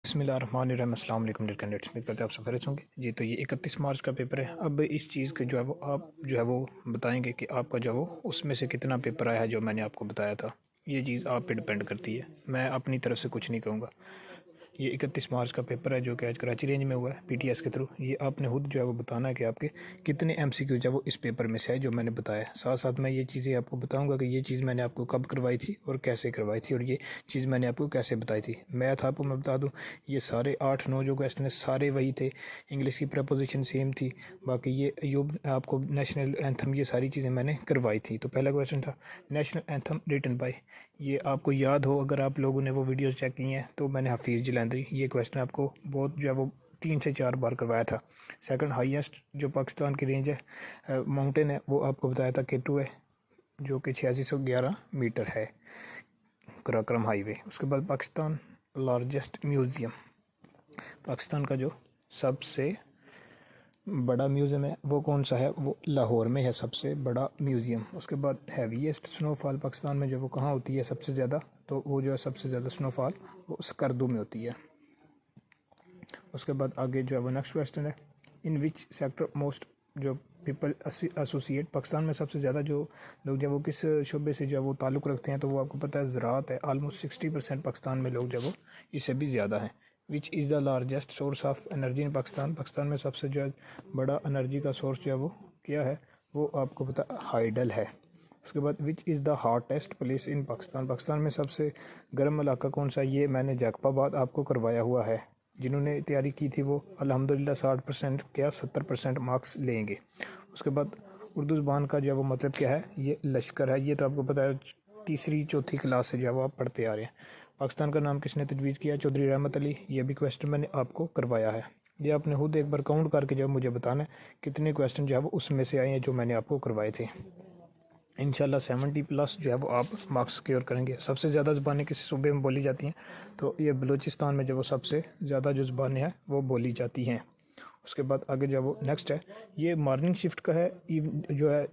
बिस्मिल्लाहिर्रहमानिर्रहीम। अस्सलाम वालेकुम डियर कैंडिडेट्स, उम्मीद करते हैं आप सब खैरियत होंगे जी। तो ये 31 मार्च का पेपर है। अब इस चीज़ का जो है वो आप जो है वो बताएंगे कि आपका जो है वो उसमें से कितना पेपर आया है जो मैंने आपको बताया था। ये चीज़ आप पे डिपेंड करती है, मैं अपनी तरफ से कुछ नहीं कहूँगा। ये 31 मार्च का पेपर है जो कि आज कराची रेंज में हुआ है पीटीएस के थ्रू। ये आपने खुद जो है वो बताना है कि आपके कितने एमसीक्यू जो है वो इस पेपर में से है जो मैंने बताया। साथ साथ मैं ये चीज़ें आपको बताऊंगा कि ये चीज़ मैंने आपको कब करवाई थी और कैसे करवाई थी, और ये चीज़ मैंने आपको कैसे बताई थी। मैथ आपको मैं बता दूँ, ये सारे 8-9 जो क्वेश्चन है सारे वही थे। इंग्लिश की प्रपोजिशन सेम थी। बाकी ये अयूब आपको नेशनल एंथम ये सारी चीज़ें मैंने करवाई थी। तो पहला क्वेश्चन था नेशनल एंथम रिटन बाय, ये आपको याद हो अगर आप लोगों ने वो वीडियोस चेक की हैं तो मैंने हफीज़ जलंधरी ये क्वेश्चन आपको बहुत जो है वो 3 से 4 बार करवाया था। सेकंड हाईएस्ट जो पाकिस्तान की रेंज है माउंटेन है वो आपको बताया था K2 है जो कि 8611 मीटर है, कराक्रम हाईवे। उसके बाद पाकिस्तान लार्जेस्ट म्यूज़ियम, पाकिस्तान का जो सबसे बड़ा म्यूज़ियम है वो कौन सा है, वो लाहौर में है सबसे बड़ा म्यूज़ियम। उसके बाद हैवीएस्ट स्नोफॉल पाकिस्तान में जो वो कहाँ होती है सबसे ज़्यादा, तो वो जो है सबसे ज़्यादा स्नोफॉल वो स्कर्दू में होती है। उसके बाद आगे जो है वो नेक्स्ट क्वेश्चन है इन विच सेक्टर मोस्ट जो पीपल एसोसिएट, पाकिस्तान में सबसे ज़्यादा जो लोग जो वो किस शोबे से जो है वो ताल्लुक़ रखते हैं, तो वो आपको पता है ज़राअत है। आलमोस्ट 60% पाकिस्तान में लोग जो वो इससे भी ज़्यादा हैं। Which is the largest source of energy in Pakistan, Pakistan में सबसे जो है बड़ा एनर्जी का सोर्स जो है वो क्या है, वो आपको पता हाइडल है। उसके बाद which is the hottest place in Pakistan, Pakistan में सबसे गर्म इलाका कौन सा, ये मैंने जैकबाबाद आपको करवाया हुआ है। जिन्होंने तैयारी की थी वो अल्हम्दुलिल्लाह 60% क्या 70% मार्क्स लेंगे। उसके बाद उर्दू ज़बान का जो है वो मतलब क्या है, ये लश्कर है। ये तो आपको पता है 3री-4थी क्लास से जो है वो आप पढ़ते आ रहे हैं। पाकिस्तान का नाम किसने तजवीज़ किया, चौधरी रहमत अली। ये भी क्वेश्चन मैंने आपको करवाया है। ये आपने खुद एक बार काउंट करके जो है मुझे बताना है कितने क्वेश्चन जो है वो उसमें से आए हैं जो मैंने आपको करवाए थे। इंशाल्लाह 70+ जो है वो आप मार्क्स सिक्योर करेंगे। सबसे ज़्यादा ज़बानें किसी सूबे में बोली जाती हैं, तो ये बलूचिस्तान में जो वो सबसे ज़्यादा जो ज़बानें हैं वो बोली जाती हैं। उसके बाद आगे जो वो नेक्स्ट है, ये मॉर्निंग शिफ्ट का है, जो है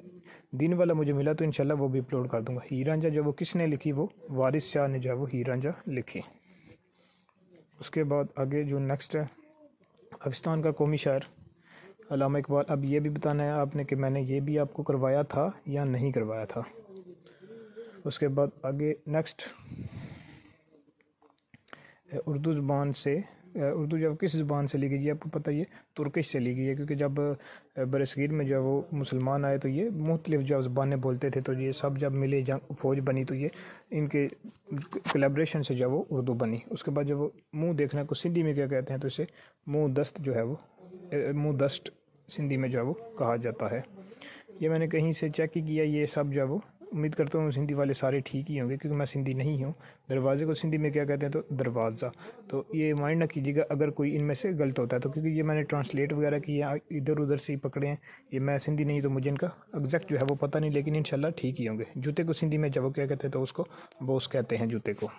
दिन वाला मुझे मिला तो इंशाल्लाह वो भी अपलोड कर दूंगा। हीर रांझा जो वो किसने लिखी, वो वारिस शाह ने जो है वो हीर रांझा लिखी। उसके बाद आगे जो नेक्स्ट है पाकिस्तान का कौमी शायर अल्लामा इकबाल। अब ये भी बताना है आपने कि मैंने ये भी आपको करवाया था या नहीं करवाया था। उसके बाद आगे नेक्स्ट उर्दू ज़बान से, उर्दू जब किस ज़बान से ली गई है आपको पता है, ये तुर्किश से ली गई है, क्योंकि जब बरसगीर में जब वो मुसलमान आए तो ये मुख्तलिफ जो ज़बानें बोलते थे, तो ये सब जब मिले जब फ़ौज बनी तो ये इनके कोलैबोरेशन से जब वो उर्दू बनी। उसके बाद जब वो मुँह देखने को सिंधी में क्या कहते हैं, तो इसे मुँह दस्त जो है वो मुँह दस्त सिंधी में जो है वो कहा जाता है। ये मैंने कहीं से चेक ही किया, ये सब जो है वो उम्मीद करता हूँ सिंधी वाले सारे ठीक ही होंगे, क्योंकि मैं सिंधी नहीं हूँ। दरवाजे को सिंधी में क्या कहते हैं, तो दरवाज़ा। तो ये माइंड ना कीजिएगा अगर कोई इनमें से गलत होता है, तो क्योंकि ये मैंने ट्रांसलेट वगैरह किया इधर उधर से ही पकड़े हैं। ये मैं सिंधी नहीं, तो मुझे इनका एग्जैक्ट जो है वो पता नहीं, लेकिन इंशाल्लाह ठीक ही होंगे। जूते को सिंधी में जब वो क्या कहते हैं, तो उसको बोस कहते हैं जूते को।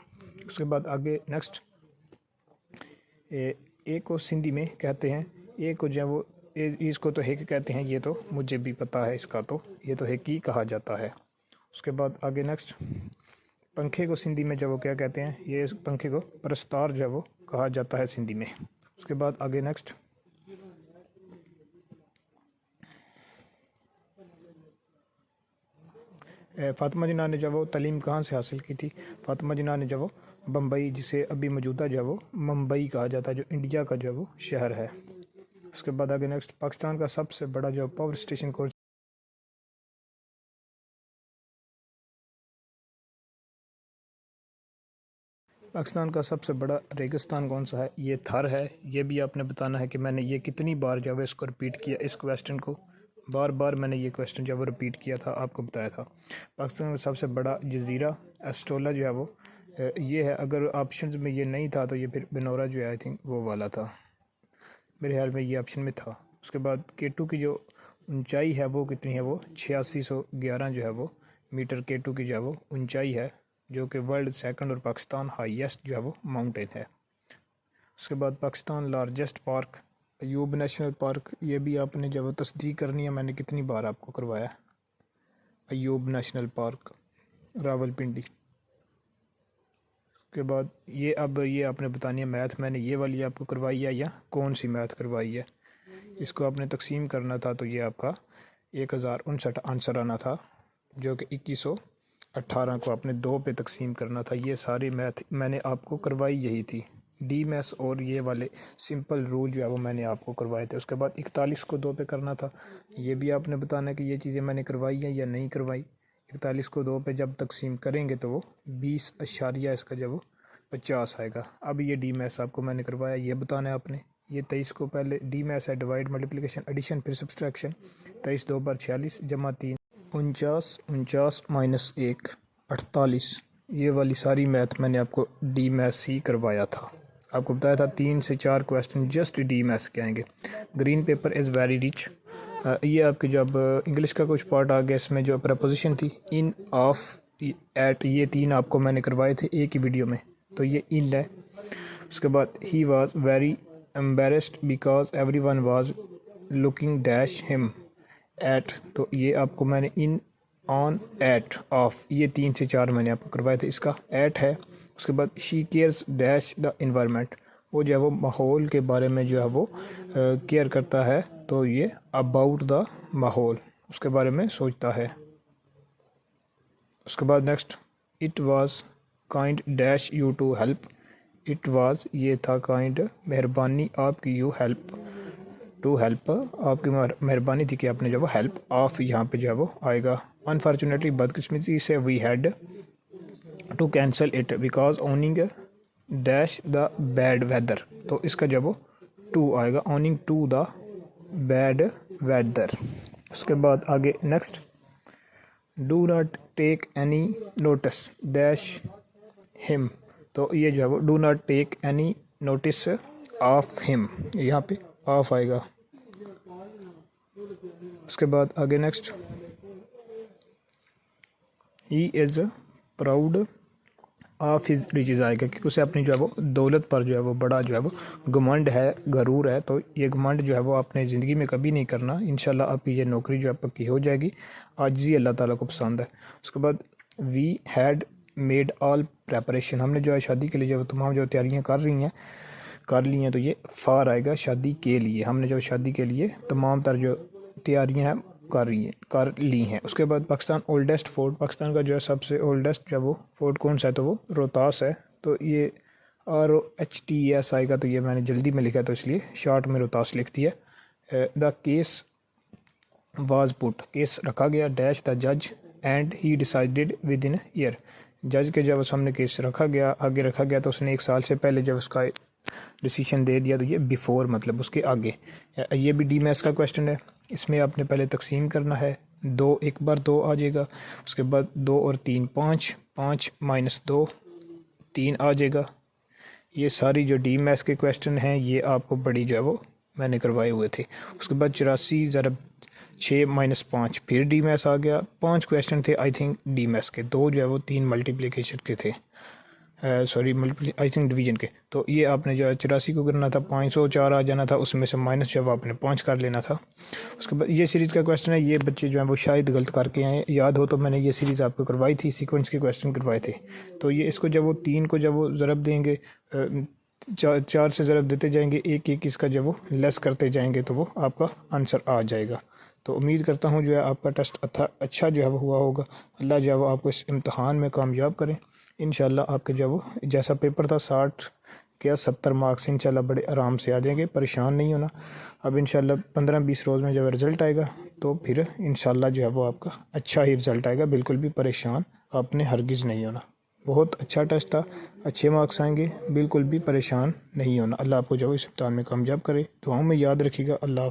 उसके बाद आगे नेक्स्ट ए को सिंधी में कहते हैं, ए को जो है वो इसको तो हेक कहते हैं, ये तो मुझे भी पता है इसका, तो ये तो हेक ही कहा जाता है। उसके बाद आगे नेक्स्ट पंखे को सिंधी में जब वो क्या कहते हैं, ये पंखे को परस्तार जो है वो कहा जाता है सिंधी में। उसके बाद आगे नेक्स्ट फातिमा जिन्ना ने जब वो तालीम कहाँ से हासिल की थी, फातिमा जिन्ना ने जब वो बम्बई, जिसे अभी मौजूदा जो है वो मुंबई कहा जाता है, जो इंडिया का जो है वो शहर है। उसके बाद आगे नेक्स्ट पाकिस्तान का सबसे बड़ा जो पावर स्टेशन को, पाकिस्तान का सबसे बड़ा रेगिस्तान कौन सा है, ये थर है। ये भी आपने बताना है कि मैंने ये कितनी बार जो है इसको रिपीट किया, इस क्वेश्चन को बार बार मैंने ये क्वेश्चन जो है वो रिपीट किया था, आपको बताया था। पाकिस्तान का सबसे बड़ा जजीरा एस्टोला जो है वो ये है। अगर ऑप्शन में ये नहीं था तो ये फिर बिनौरा जो है आई थिंक वो वाला था, मेरे ख्याल में ये ऑप्शन में था। उसके बाद K2 की जो ऊंचाई है वो कितनी है, वो 8611 जो है वो मीटर K2 की जो है वो ऊंचाई है, जो कि वर्ल्ड सेकंड और पाकिस्तान हाईएस्ट जो है वो माउंटेन है। उसके बाद Pakistan largest park Ayub national park, ये भी आपने जब तस्दीक करनी है, मैंने कितनी बार आपको करवाया। Ayub national park Rawalpindi. उसके बाद ये अब ये आपने बतानी है मैथ मैंने ये वाली आपको करवाई है या कौन सी मैथ करवाई है। इसको आपने तकसीम करना था तो ये आपका 1059 आंसर आना था, जो कि 2118 को आपने 2 पे तकसीम करना था। ये सारी मैथ मैंने आपको करवाई यही थी, डी मैथ्स और ये वाले सिंपल रूल जो है वो मैंने आपको करवाए थे। उसके बाद 41 को 2 पे करना था, ये भी आपने बताना है कि ये चीज़ें मैंने करवाई हैं या नहीं करवाई। 41 को 2 पे जब तकसीम करेंगे तो वो 20 अशारिया इसका जब वो 50 आएगा। अब ये डी मैथ्स आपको मैंने करवाया, ये बताना है आपने। ये 23 को पहले डी मैथ्स है, डिवाइड मल्टीप्लिकेशन एडिशन फिर सब्सट्रैक्शन। 23 2 बार 46 जमा 3 49 49 माइनस 1 48। ये वाली सारी मैथ मैंने आपको डी मैथ्स ही करवाया था। आपको बताया था 3 से 4 क्वेश्चन जस्ट डी मैथ्स के आएंगे। Green pepper is very rich. ये आपके जब इंग्लिश का कुछ पार्ट आ गया, इसमें जो प्रपोजिशन थी इन, ऑफ, एट, ये 3 आपको मैंने करवाए थे एक ही वीडियो में, तो ये इन है। उसके बाद he was very embarrassed because every one was looking dash him at, तो ये आपको मैंने इन, ऑन, एट, ऑफ, ये 3 से 4 मैंने आपको करवाए थे, इसका एट है। उसके बाद she cares dash the environment, वो जो है वो माहौल के बारे में जो है वो केयर करता है, तो ये अबाउट द माहौल उसके बारे में सोचता है। उसके बाद next, it was kind dash you to help, it was ये था काइंड मेहरबानी आपकी, यू हेल्प टू हेल्प आपकी मेहरबानी थी कि आपने जो वो हेल्प ऑफ यहाँ पे जो है वो आएगा। अनफॉर्चुनेटली बदकिस्मती से we had to cancel it because owning dash the bad weather, तो इसका जब वो टू आएगा, owning to the bad weather. उसके बाद आगे next, do not take any notice dash him, तो ये जो है वो do not take any notice of him, यहाँ पे ऑफ आएगा। उसके बाद आगे next, he is proud of his riches आएगा, क्योंकि उसे अपनी जो है वो दौलत पर जो है वो बड़ा जो है वो घमंड है, गरूर है, तो ये घमंड जो है वो आपने ज़िंदगी में कभी नहीं करना। इंशाल्लाह आपकी ये नौकरी जो है पक्की हो जाएगी, आजिज़ी अल्लाह ताला को पसंद है। उसके बाद we had made all preparation, हमने जो है शादी के लिए जो तमाम जो तैयारियाँ कर ली हैं, तो ये फार आएगा शादी के लिए, हमने जो शादी के लिए तमाम तर जो तैयारियाँ हैं कर ली हैं। उसके बाद पाकिस्तान ओल्डेस्ट फोर्ट, पाकिस्तान का जो है सबसे ओल्डेस्ट जो वो फोर्ट कौन सा है, तो वो रोहतास है, तो ये ROHTAS आएगा, तो ये मैंने जल्दी में लिखा तो इसलिए शॉर्ट में रोहतास लिख दिया। The case was put, case रखा गया, डैश द जज and he decided with in year, जज के जब सामने केस रखा गया, आगे रखा गया, तो उसने 1 साल से पहले जब उसका डिसीजन दे दिया, तो ये बिफोर मतलब उसके आगे। ये भी डी मैथ्स का क्वेश्चन है, इसमें आपने पहले तकसीम करना है, 2 एक बार 2 आ जाएगा, उसके बाद 2 और 3 5, 5 माइनस 2 3 आ जाएगा। ये सारी जो डी मैथ्स के क्वेश्चन हैं ये आपको बड़ी जो है वो मैंने करवाए हुए थे। उसके बाद 84 ज़रब 6 माइनस 5 फिर डी मैथ्स आ गया, 5 क्वेश्चन थे आई थिंक डी मैथ्स के, 2 जो है वो 3 मल्टीप्लिकेशन के थे, सॉरी आई थिंक डिवीजन के। तो ये आपने जो है 84 को करना था, 504 आ जाना था, उसमें से माइनस जो आपने 5 कर लेना था। उसके बाद ये सीरीज़ का क्वेश्चन है, ये बच्चे जो हैं वो शायद गलत करके आए, याद हो तो मैंने ये सीरीज़ आपको करवाई थी, सीक्वेंस के क्वेश्चन करवाए थे। तो ये इसको जब वो 3 को जब वो ज़रब देंगे, 4 से ज़रब देते जाएंगे, एक इसका जब वो लेस करते जाएंगे, तो वो आपका आंसर आ जाएगा। तो उम्मीद करता हूँ जो है आपका टेस्ट अच्छा जो है वो हुआ होगा। अल्लाह जो है वो आपको इस इम्तहान में कामयाब करें। इंशाल्लाह आपके जो वो जैसा पेपर था 60 क्या 70 मार्क्स इंशाल्लाह बड़े आराम से आ जाएंगे, परेशान नहीं होना। अब इंशाल्लाह 15-20 रोज़ में जब रिज़ल्ट आएगा तो फिर इंशाल्लाह जो है वो आपका अच्छा ही रिज़ल्ट आएगा, बिल्कुल भी परेशान आपने हरगिज़ नहीं होना। बहुत अच्छा टेस्ट था, अच्छे मार्क्स आएंगे, बिल्कुल भी परेशान नहीं होना। अल्लाह आपको जो इस इम्तहान में कामयाब करे, दुआओं में याद रखिएगा। अल्लाह।